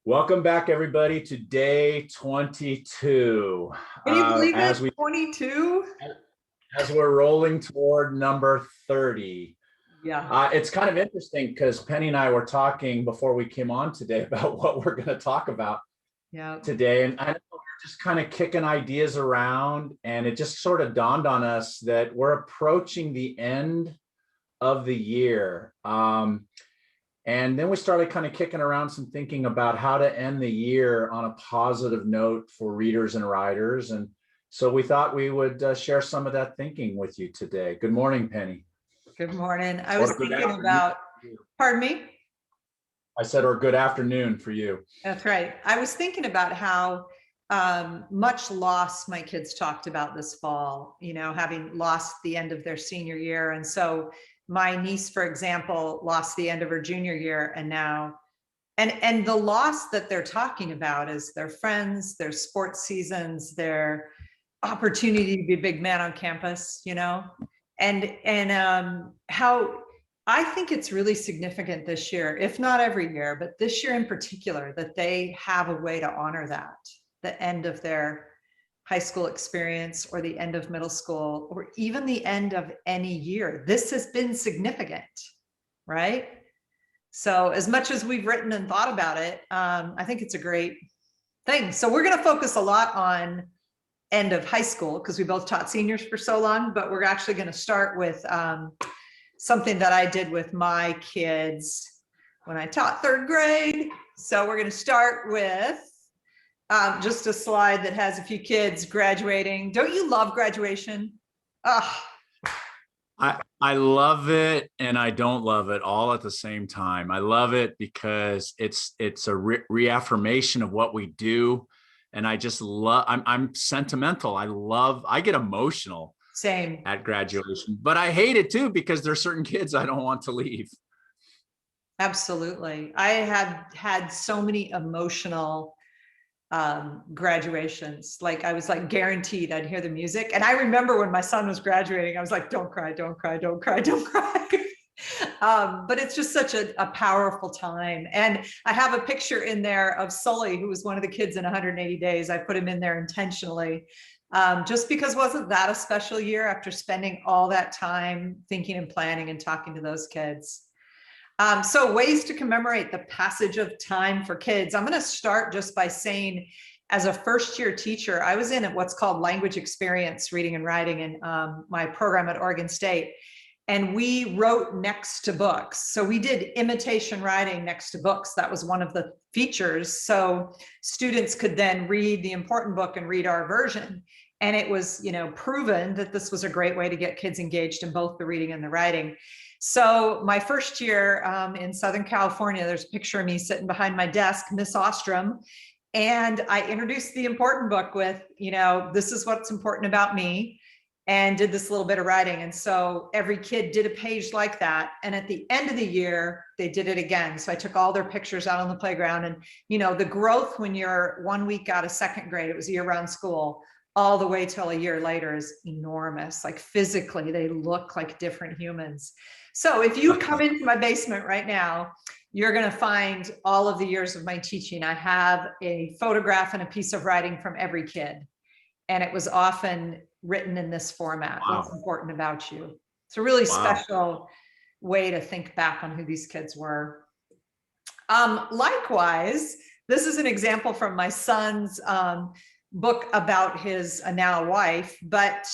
Welcome back, everybody, to day 22. Can you believe it? As we 22? as we're rolling toward number 30. Yeah. It's kind of interesting because Penny and I were talking before we came on today about what we're going to talk about Yeah. today. And I know we're just kind of kicking ideas around, and it just sort of dawned on us that we're approaching the end of the year. And then we started kind of kicking around some thinking about how to end the year on a positive note for readers and writers. And so we thought we would share some of that thinking with you today. Good morning, Penny. Good morning. I was Or good thinking afternoon about, for you. pardon me? I said, or good afternoon for you. That's right. I was thinking about how much loss my kids talked about this fall, having lost the end of their senior year. And so my niece, for example, lost the end of her junior year, and now, and the loss that they're talking about is their friends, their sports seasons, their opportunity to be a big man on campus, and how I think it's really significant this year, if not every year, but this year in particular, that they have a way to honor that, the end of their high school experience or the end of middle school or even the end of any year. This has been significant, right? So as much as we've written and thought about it, I think it's a great thing. So we're going to focus a lot on end of high school because we both taught seniors for so long, but we're actually going to start with something that I did with my kids when I taught third grade. So we're going to start with just a slide that has a few kids graduating. Don't you love graduation? Oh. I love it and I don't love it all at the same time. I love it because it's a reaffirmation of what we do. And I just love, I'm sentimental. I get emotional. Same. At graduation, but I hate it too because there's certain kids I don't want to leave. Absolutely. I have had so many emotional graduations. Like I was like guaranteed I'd hear the music. And I remember when my son was graduating, I was like, don't cry, don't cry, don't cry, don't cry. But it's just such a powerful time. And I have a picture in there of Sully, who was one of the kids in 180 days. I put him in there intentionally. Just because wasn't that a special year after spending all that time thinking and planning and talking to those kids? So ways to commemorate the passage of time for kids. I'm going to start just by saying, as a first-year teacher, I was in what's called language experience reading and writing in my program at Oregon State. And we wrote next to books. So we did imitation writing next to books. That was one of the features. So students could then read the important book and read our version. And it was, proven that this was a great way to get kids engaged in both the reading and the writing. So my first year in Southern California, there's a picture of me sitting behind my desk, Miss Ostrom. And I introduced the important book with, this is what's important about me, and did this little bit of writing. And so every kid did a page like that. And at the end of the year, they did it again. So I took all their pictures out on the playground, and, the growth when you're 1 week out of second grade, it was year-round school, all the way till a year later is enormous. Like physically, they look like different humans. So if you come into my basement right now, you're going to find all of the years of my teaching. I have a photograph and a piece of writing from every kid. And it was often written in this format. Wow. What's important about you? It's a really special way to think back on who these kids were. Likewise, this is an example from my son's book about his now wife, but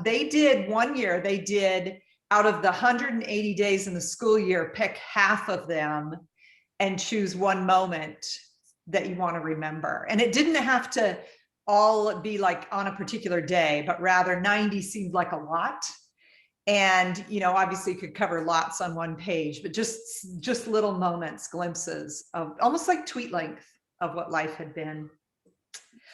they did one year, they did out of the 180 days in the school year, pick half of them and choose one moment that you want to remember. And it didn't have to all be like on a particular day, but rather 90 seemed like a lot. And, obviously you could cover lots on one page, but just little moments, glimpses of almost like tweet length of what life had been.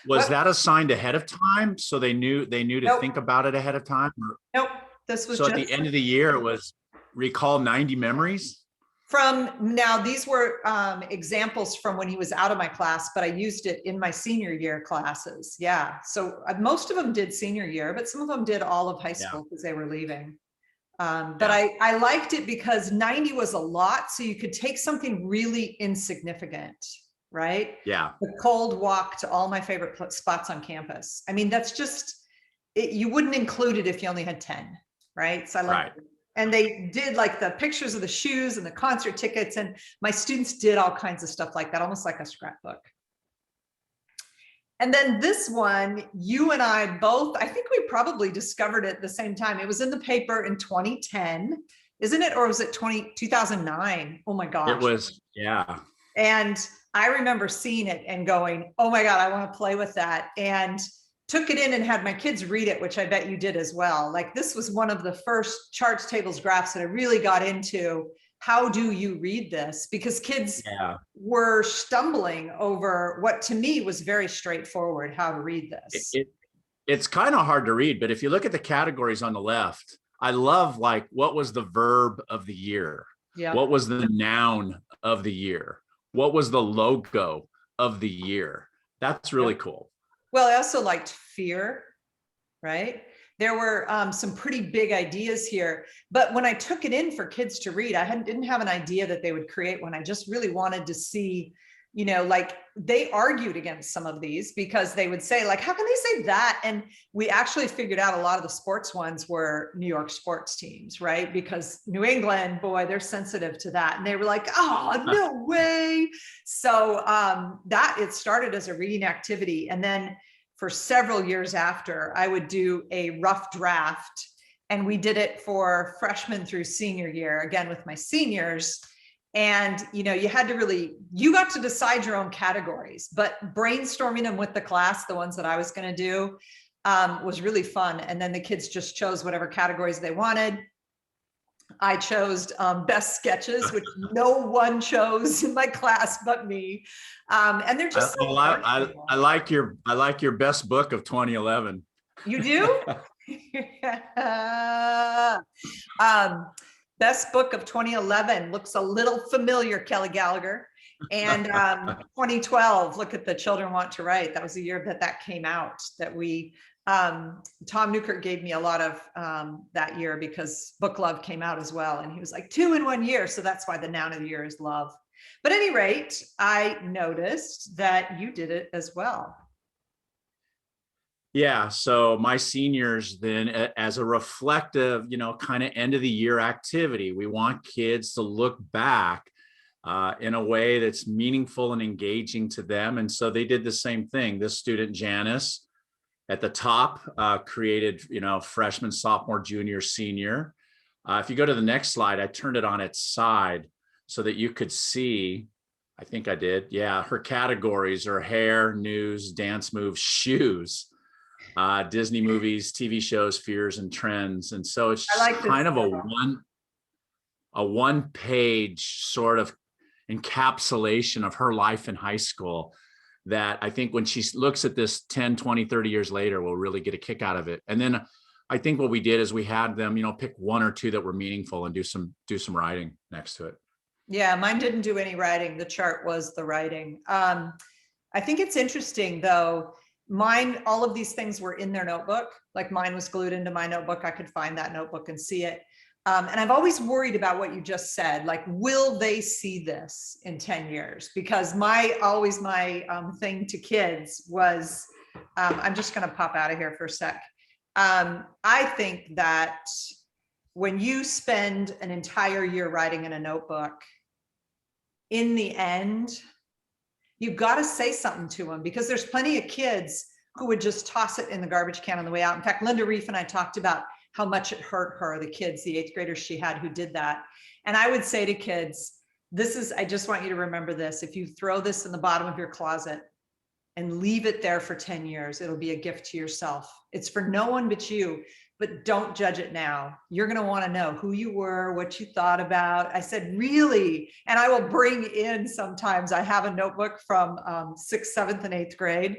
Was that assigned ahead of time? So they knew to Nope. think about it ahead of time? Nope. This was so at the end of the year, it was recall 90 memories? Now, these were examples from when he was out of my class, but I used it in my senior year classes. Yeah. So most of them did senior year, but some of them did all of high school because they were leaving. But I liked it because 90 was a lot. So you could take something really insignificant, right? Yeah. The cold walk to all my favorite spots on campus. I mean, that's just, you wouldn't include it if you only had 10, right? So I like, Right. and they did like the pictures of the shoes and the concert tickets, and my students did all kinds of stuff like that, almost like a scrapbook. And then this one, you and I both, I think we probably discovered it at the same time. It was in the paper in 2010, isn't it? Or was it 2009? Oh my gosh. It was, yeah. And I remember seeing it and going, oh my God, I want to play with that. And took it in and had my kids read it, which I bet you did as well. Like, this was one of the first charts, tables, graphs that I really got into. How do you read this? Because kids were stumbling over what to me was very straightforward, how to read this. It's kind of hard to read, but if you look at the categories on the left, I love, like, what was the verb of the year? Yeah. What was the noun of the year? What was the logo of the year? That's really cool. Well, I also liked fear, right? There were some pretty big ideas here, but when I took it in for kids to read, I didn't have an idea that they would create one. I just really wanted to see, you know, like, they argued against some of these because they would say, like, how can they say that? And we actually figured out a lot of the sports ones were New York sports teams, right? Because New England, boy, they're sensitive to that. And they were like, oh, no way. So that it started as a reading activity. And then for several years after, I would do a rough draft, and we did it for freshman through senior year, again with my seniors. And, you know, you had to really, you got to decide your own categories, but brainstorming them with the class, the ones that I was going to do, was really fun. And then the kids just chose whatever categories they wanted. I chose best sketches, which no one chose in my class but me. And they're just I like your best book of 2011. You do? Best book of 2011 looks a little familiar, Kelly Gallagher. And 2012, look at The Children Want to Write. That was the year that came out, that we, Tom Newkirk gave me a lot of that year because Book Love came out as well. And he was like, 2 in 1 year. So that's why the noun of the year is love. But at any rate, I noticed that you did it as well. Yeah. So my seniors then, as a reflective, you know, kind of end of the year activity, we want kids to look back in a way that's meaningful and engaging to them. And so they did the same thing. This student, Janice, at the top, created, you know, freshman, sophomore, junior, senior. If you go to the next slide, I turned it on its side so that you could see, I think I did. Yeah. Her categories are hair, news, dance moves, shoes. Disney movies, TV shows, fears and trends. And so it's just like kind of a one page sort of encapsulation of her life in high school that I think when she looks at this 10, 20, 30 years later, we'll really get a kick out of it. And then I think what we did is we had them, you know, pick 1 or 2 that were meaningful and do some writing next to it. Yeah, mine didn't do any writing. The chart was the writing. I think it's interesting though. Mine, all of these things were in their notebook. Like mine was glued into my notebook. I could find that notebook and see it. And I've always worried about what you just said, like, will they see this in 10 years? Because my thing to kids was, I'm just going to pop out of here for a sec. I think that when you spend an entire year writing in a notebook, in the end, you've got to say something to them, because there's plenty of kids who would just toss it in the garbage can on the way out. In fact, Linda Reef and I talked about how much it hurt her, the kids, the 8th graders she had who did that. And I would say to kids, I just want you to remember this. If you throw this in the bottom of your closet and leave it there for 10 years, it'll be a gift to yourself. It's for no one but you, but don't judge it now. You're going to want to know who you were, what you thought about. I said, really? And I will bring in sometimes, I have a notebook from 6th, 7th, and 8th grade.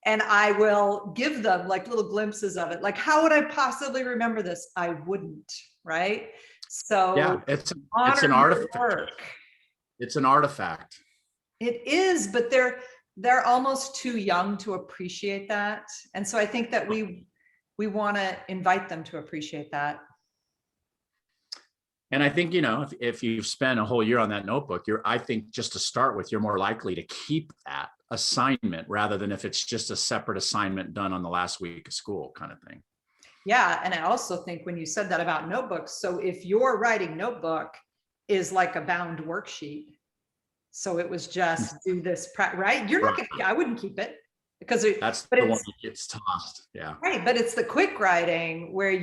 And I will give them like little glimpses of it. Like, how would I possibly remember this? I wouldn't, right? So yeah, it's an artifact. It's an artifact. It is, but they're almost too young to appreciate that. And so I think that we want to invite them to appreciate that. And I think, if you've spent a whole year on that notebook, I think just to start with, you're more likely to keep that assignment rather than if it's just a separate assignment done on the last week of school kind of thing. Yeah. And I also think when you said that about notebooks, so if your writing notebook is like a bound worksheet, so it was just do this, right? You're not gonna, I wouldn't keep it because That's but the one it's that gets tossed. Yeah. right. But it's the quick writing where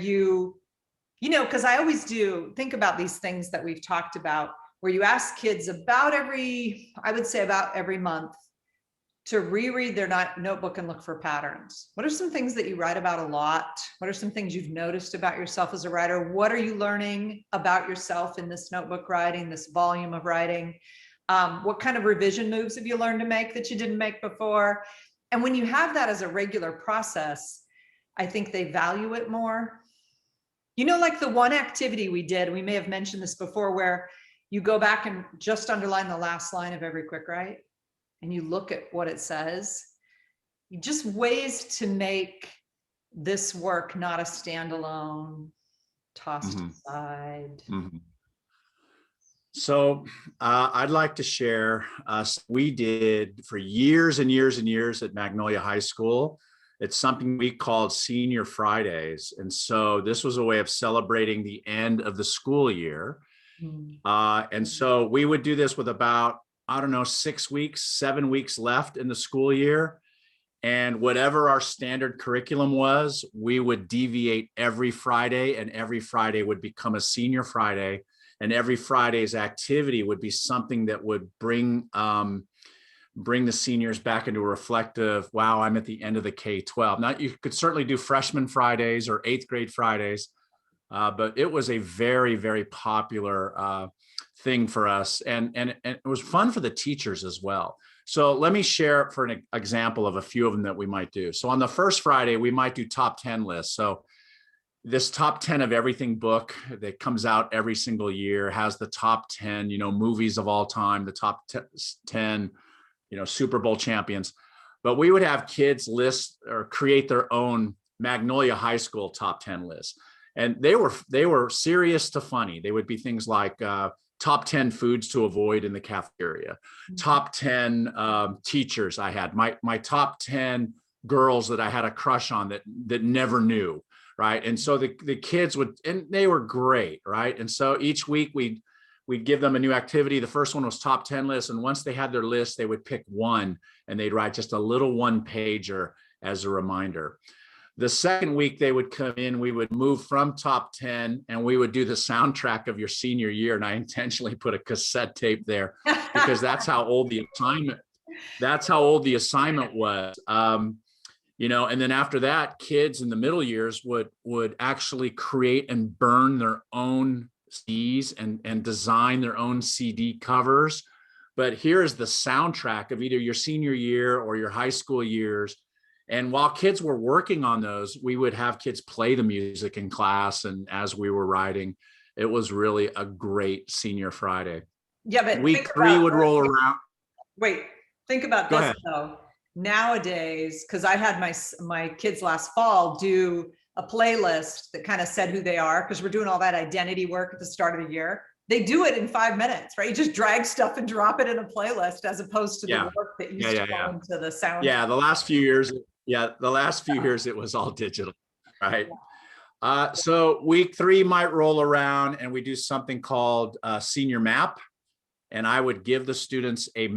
because I always do think about these things that we've talked about, where you ask kids I would say about every month, to reread their notebook and look for patterns. What are some things that you write about a lot? What are some things you've noticed about yourself as a writer? What are you learning about yourself in this notebook writing, this volume of writing? What kind of revision moves have you learned to make that you didn't make before? And when you have that as a regular process, I think they value it more. Like the one activity we did, we may have mentioned this before, where you go back and just underline the last line of every quick write and you look at what it says. Just ways to make this work not a standalone, tossed aside. So I'd like to share, we did for years and years and years at Magnolia High School. It's something we called Senior Fridays. And so this was a way of celebrating the end of the school year. And so we would do this with about, 6 weeks, 7 weeks left in the school year. And whatever our standard curriculum was, we would deviate every Friday, and every Friday would become a Senior Friday. And every Friday's activity would be something that would bring the seniors back into a reflective, wow, I'm at the end of the K-12. Now, you could certainly do freshman Fridays or 8th grade Fridays, but it was a very, very popular thing for us. And it was fun for the teachers as well. So let me share for an example of a few of them that we might do. So on the first Friday, we might do top 10 lists. So this top 10 of everything book that comes out every single year has the top 10, movies of all time, the top 10, Super Bowl champions. But we would have kids list or create their own Magnolia High School top 10 lists. And they were serious to funny. They would be things like top 10 foods to avoid in the cafeteria, top 10 teachers I had, my top 10 girls that I had a crush on that never knew. Right. And so the kids and they were great. Right. And so each week we'd give them a new activity. The first one was top 10 lists. And once they had their list, they would pick one and they'd write just a little one pager as a reminder. The second week they would come in, we would move from top 10 and we would do the soundtrack of your senior year. And I intentionally put a cassette tape there because that's how old the assignment was. And then after that, kids in the middle years would actually create and burn their own CDs and design their own CD covers. But here's the soundtrack of either your senior year or your high school years. And while kids were working on those, we would have kids play the music in class. And as we were writing, it was really a great Senior Friday. Yeah, but week 3 would roll around. Wait, think about this though. Nowadays, because I had my kids last fall do a playlist that kind of said who they are, because we're doing all that identity work at the start of the year. They do it in 5 minutes, right? You just drag stuff and drop it in a playlist as opposed to the work that used to go into the sound. Yeah, the last few years, it was all digital, right? So week 3 might roll around and we do something called Senior Map. And I would give the students a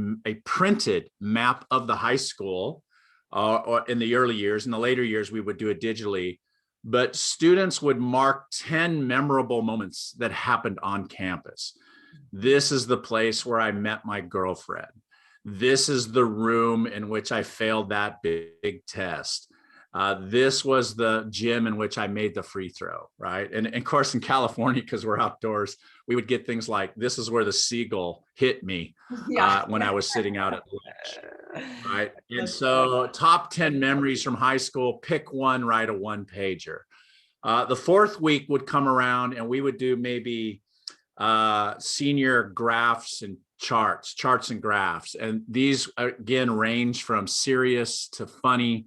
printed map of the high school or in the early years. In the later years, we would do it digitally. But students would mark 10 memorable moments that happened on campus. This is the place where I met my girlfriend. This is the room in which I failed that big test. This was the gym in which I made the free throw, right? And of course, in California, because we're outdoors, we would get things like, this is where the seagull hit me when I was sitting out at lunch, right? And so top 10 memories from high school, pick one, write a one pager. The fourth week would come around and we would do maybe senior graphs and charts and graphs. And these, again, range from serious to funny.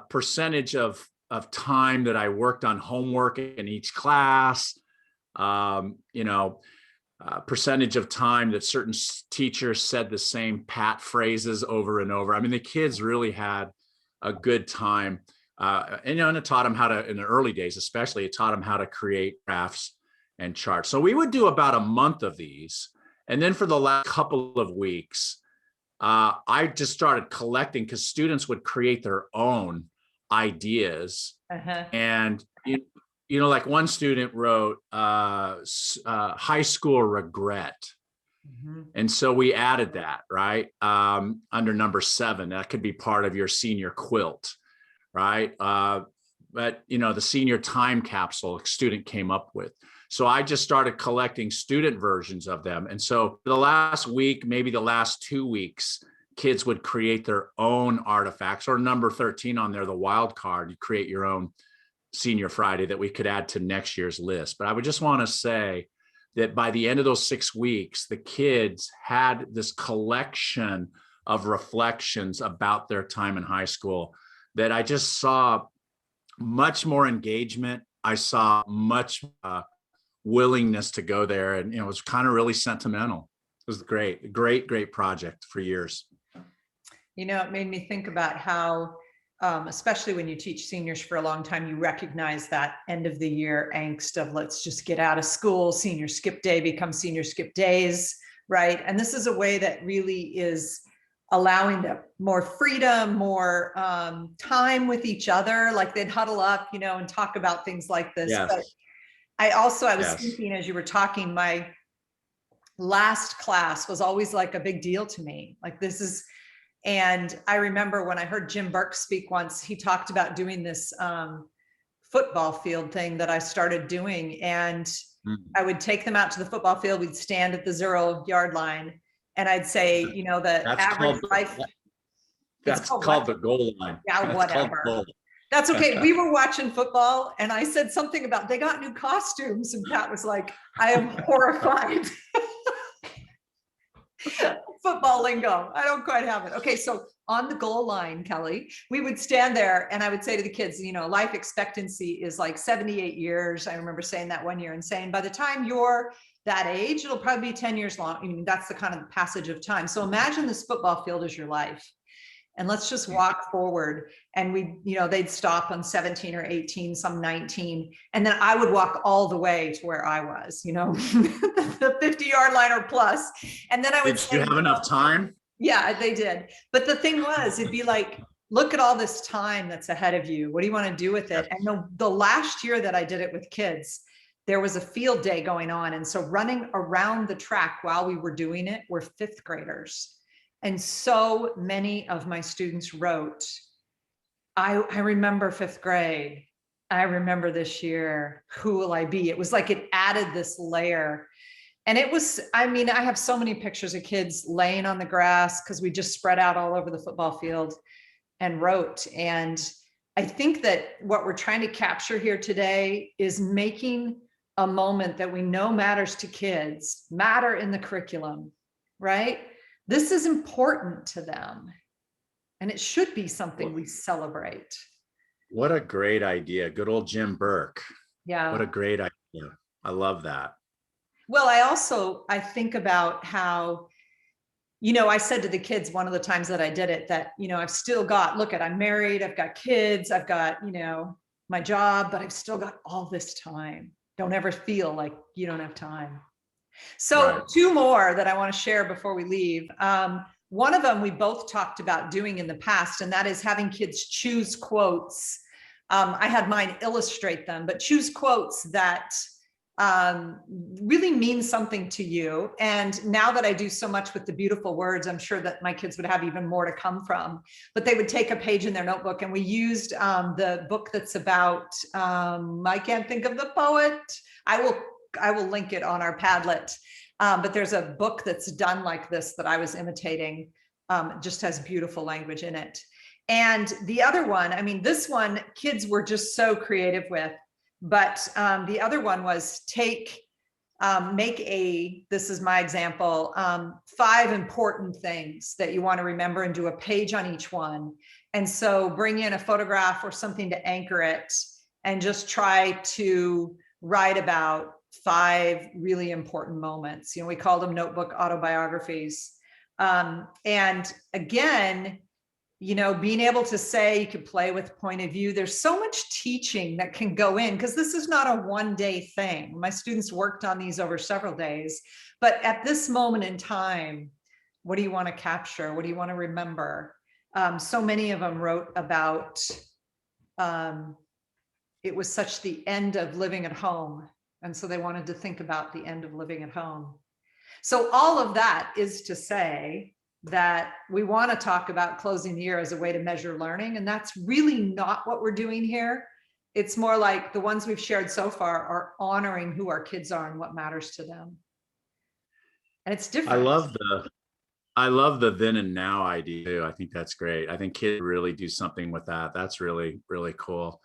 Percentage of time that I worked on homework in each class, You know, percentage of time that certain teachers said the same pat phrases over and over. I mean, the kids really had a good time. And, you know, and it taught them how to, in the early days, especially, it taught them how to create graphs and charts. So we would do about a month of these. And then for the last couple of weeks, I just started collecting because students would create their own ideas. And, you know, like one student wrote high school regret. And so we added that, right? Under number 7, that could be part of your senior quilt, right? But, you know, the senior time capsule a student came up with. So I just started collecting student versions of them. And so the last week, maybe the last 2 weeks, kids would create their own artifacts, or number 13 on there, the wild card, you create your own Senior Friday that we could add to next year's list. But I would just want to say that by the end of those 6 weeks, the kids had this collection of reflections about their time in high school that I just saw much more engagement. I saw much willingness to go there. And, you know, it was kind of really sentimental. It was great, great project for years. You know, it made me think about how, especially when you teach seniors for a long time, you recognize that end of the year angst of let's just get out of school, senior skip day becomes senior skip days, right? And this is a way that really is allowing them more freedom, more time with each other. Like they'd huddle up, you know, and talk about things like this. Yes. But I was thinking as you were talking, my last class was always like a big deal to me. Like this is, and I remember when I heard Jim Burke speak once, he talked about doing this football field thing that I started doing. And I would take them out to the football field. We'd stand at the 0-yard line. And I'd say, you know, the average life. That's called the goal line. Yeah, whatever. That's okay. We were watching football and I said something about they got new costumes. And Pat was like, I am horrified. Football lingo. I don't quite have it. Okay. So on the goal line, Kelly, we would stand there and I would say to the kids, you know, life expectancy is like 78 years. I remember saying that one year and saying, by the time you're that age, it'll probably be 10 years long. I mean, that's the kind of passage of time. So imagine this football field is your life. And let's just walk forward. And we, you know, they'd stop on 17 or 18, some 19. And then I would walk all the way to where I was, you know, the 50-yard line or plus. And then I would say, did you have enough time? Yeah, they did. But the thing was, it'd be like, look at all this time that's ahead of you. What do you want to do with it? And the last year that I did it with kids, there was a field day going on. And so running around the track while we were doing it were 5th graders. And so many of my students wrote, I remember 5th grade. I remember this year. Who will I be? It was like it added this layer. And it was, I mean, I have so many pictures of kids laying on the grass because we just spread out all over the football field and wrote. And I think that what we're trying to capture here today is making a moment that we know matters to kids, matter in the curriculum, right? This is important to them. And it should be something we celebrate. What a great idea. Good old Jim Burke. Yeah. What a great idea. I love that. Well, I think about how, you know, I said to the kids one of the times that I did it that, you know, I've still got, look at, I'm married, I've got kids, I've got, you know, my job, but I've still got all this time. Don't ever feel like you don't have time. So 2 more that I want to share before we leave. One of them we both talked about doing in the past, and that is having kids choose quotes. I had mine illustrate them, but choose quotes that really mean something to you. And now that I do so much with the beautiful words, I'm sure that my kids would have even more to come from, but they would take a page in their notebook, and we used the book that's about, I can't think of the poet. I will link it on our Padlet. But there's a book that's done like this that I was imitating. Just has beautiful language in it. And the other one, I mean, this one, kids were just so creative with, but the other one was this is my example, 5 important things that you want to remember and do a page on each one. And so bring in a photograph or something to anchor it and just try to write about 5 really important moments. We called them notebook autobiographies. And again, being able to say, you could play with point of view. There's so much teaching that can go in, because this is not a one-day thing. My students worked on these over several days, but at this moment in time, what do you want to capture? What do you want to remember? So many of them wrote about, it was such the end of living at home. And so they wanted to think about the end of living at home. So all of that is to say that we want to talk about closing the year as a way to measure learning. And that's really not what we're doing here. It's more like the ones we've shared so far are honoring who our kids are and what matters to them. And it's different. I love the then and now idea too. I think that's great. I think kids really do something with that. That's really, really cool.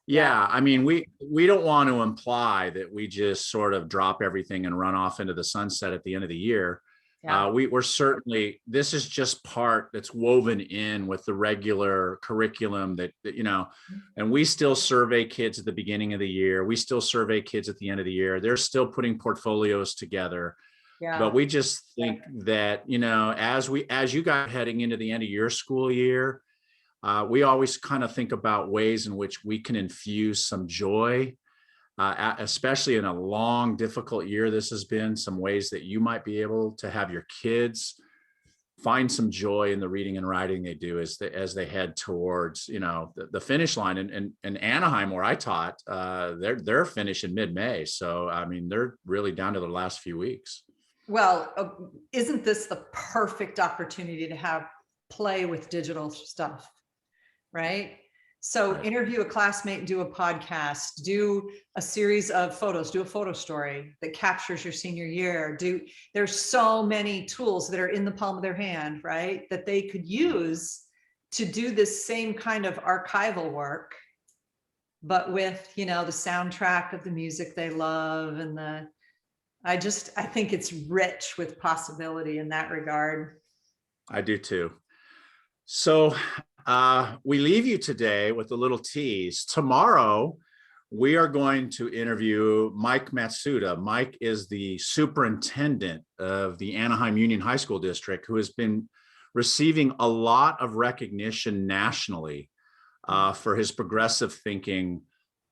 Yeah, I mean, we don't want to imply that we just sort of drop everything and run off into the sunset at the end of the year. Yeah. We're certainly, this is just part that's woven in with the regular curriculum that, and we still survey kids at the beginning of the year. We still survey kids at the end of the year. They're still putting portfolios together. Yeah. But we just think that, as you guys are heading into the end of your school year, we always kind of think about ways in which we can infuse some joy, especially in a long, difficult year this has been, some ways that you might be able to have your kids find some joy in the reading and writing they do as they head towards, the finish line. And Anaheim, where I taught, they're finishing mid-May. So, I mean, they're really down to the last few weeks. Well, isn't this the perfect opportunity to have play with digital stuff? Right? So interview a classmate, do a podcast, do a series of photos, do a photo story that captures your senior year. There's so many tools that are in the palm of their hand, right? That they could use to do this same kind of archival work, but with, the soundtrack of the music they love. And I think it's rich with possibility in that regard. I do too. So we leave you today with a little tease. Tomorrow, we are going to interview Mike Matsuda. Mike is the superintendent of the Anaheim Union High School District, who has been receiving a lot of recognition nationally for his progressive thinking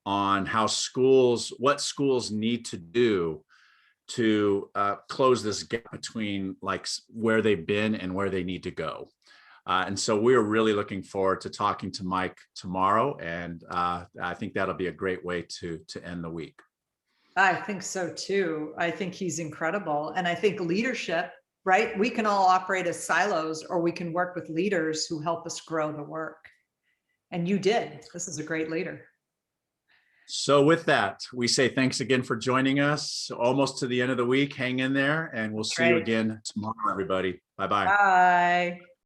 on what schools need to do to close this gap between like where they've been and where they need to go. And so we're really looking forward to talking to Mike tomorrow. And I think that'll be a great way to end the week. I think so too. I think he's incredible. And I think leadership, right? We can all operate as silos, or we can work with leaders who help us grow the work. And you did. This is a great leader. So with that, we say thanks again for joining us. Almost to the end of the week. Hang in there, and we'll see you again tomorrow, everybody. Bye-bye. Bye.